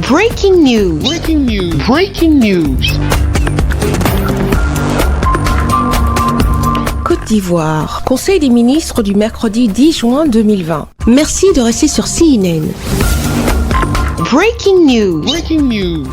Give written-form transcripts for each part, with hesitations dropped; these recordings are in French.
Breaking news. Breaking news. Breaking news. Côte d'Ivoire. Conseil des ministres du mercredi 10 juin 2020. Merci de rester sur CNN. Breaking news. Breaking news.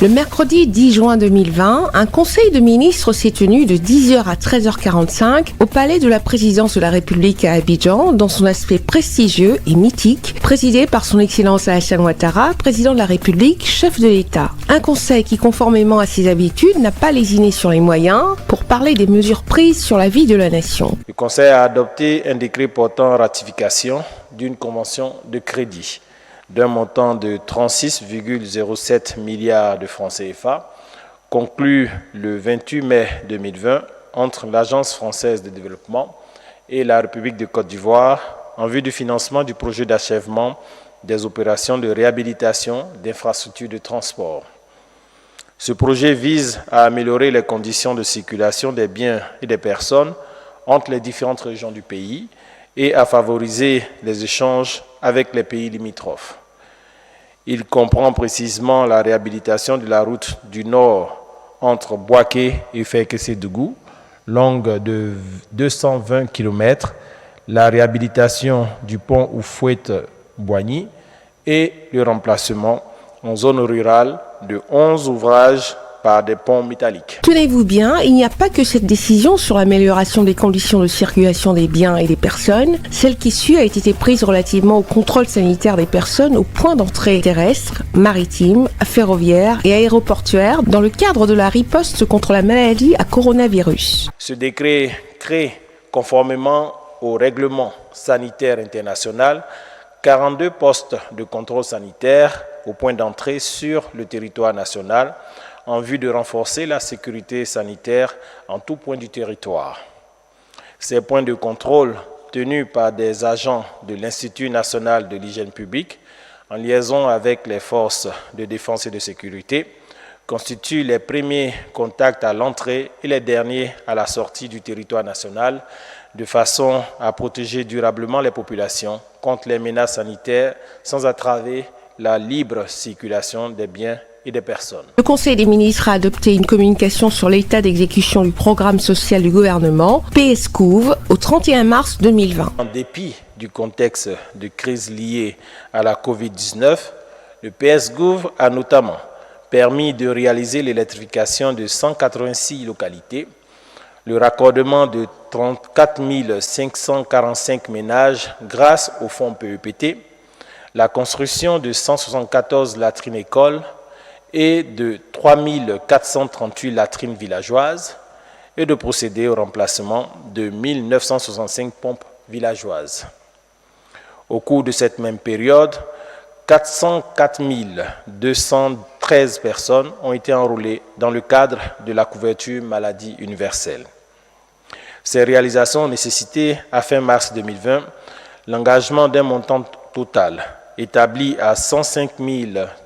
Le mercredi 10 juin 2020, un conseil de ministres s'est tenu de 10h à 13h45 au palais de la présidence de la République à Abidjan, dans son aspect prestigieux et mythique, présidé par son Excellence Alassane Ouattara, président de la République, chef de l'État. Un conseil qui, conformément à ses habitudes, n'a pas lésiné sur les moyens pour parler des mesures prises sur la vie de la nation. Le Conseil a adopté un décret portant ratification d'une convention de crédit d'un montant de 36,07 milliards de francs CFA, conclu le 28 mai 2020 entre l'Agence française de développement et la République de Côte d'Ivoire en vue du financement du projet d'achèvement des opérations de réhabilitation d'infrastructures de transport. Ce projet vise à améliorer les conditions de circulation des biens et des personnes entre les différentes régions du pays et à favoriser les échanges avec les pays limitrophes. Il comprend précisément la réhabilitation de la route du Nord entre Bouaké et Fekese-Dougou, longue de 220 km, la réhabilitation du pont Oufouette-Boigny et le remplacement en zone rurale de 11 ouvrages par des ponts métalliques. Tenez-vous bien, il n'y a pas que cette décision sur l'amélioration des conditions de circulation des biens et des personnes. Celle qui suit a été prise relativement au contrôle sanitaire des personnes aux points d'entrée terrestres, maritimes, ferroviaires et aéroportuaires dans le cadre de la riposte contre la maladie à coronavirus. Ce décret crée, conformément au règlement sanitaire international, 42 postes de contrôle sanitaire aux points d'entrée sur le territoire national en vue de renforcer la sécurité sanitaire en tout point du territoire. Ces points de contrôle, tenus par des agents de l'Institut national de l'hygiène publique, en liaison avec les forces de défense et de sécurité, constituent les premiers contacts à l'entrée et les derniers à la sortie du territoire national, de façon à protéger durablement les populations contre les menaces sanitaires sans entraver la libre circulation des biens et des personnes. Le Conseil des ministres a adopté une communication sur l'état d'exécution du programme social du gouvernement, PSCOUV, au 31 mars 2020. En dépit du contexte de crise liée à la COVID-19, le PSCOUV a notamment permis de réaliser l'électrification de 186 localités, le raccordement de 34 545 ménages grâce au fonds PEPT, la construction de 174 latrines écoles et de 3 438 latrines villageoises et de procéder au remplacement de 1 965 pompes villageoises. Au cours de cette même période, 404 213 personnes ont été enrôlées dans le cadre de la couverture maladie universelle. Ces réalisations ont nécessité, à fin mars 2020, l'engagement d'un montant total établi à 105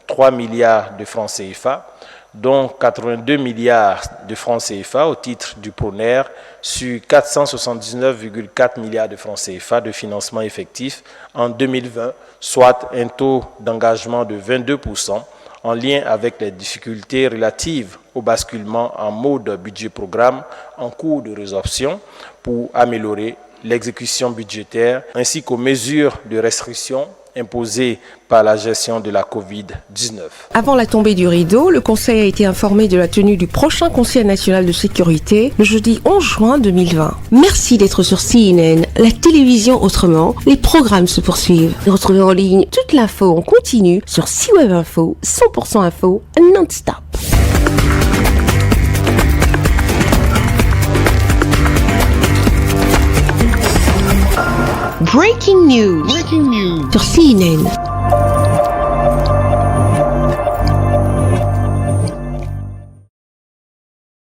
3 milliards de francs CFA, dont 82 milliards de francs CFA au titre du PRONER sur 479,4 milliards de francs CFA de financement effectif en 2020, soit un taux d'engagement de 22%, en lien avec les difficultés relatives au basculement en mode budget-programme en cours de résorption pour améliorer l'exécution budgétaire ainsi qu'aux mesures de restriction imposées par la gestion de la COVID-19. Avant la tombée du rideau, le Conseil a été informé de la tenue du prochain Conseil national de sécurité le jeudi 11 juin 2020. Merci d'être sur CNN, la télévision autrement. Les programmes se poursuivent. Retrouvez en ligne toute l'info en continu sur C-Web Info, 100% info non-stop. Breaking news. Breaking news. Sur CNN.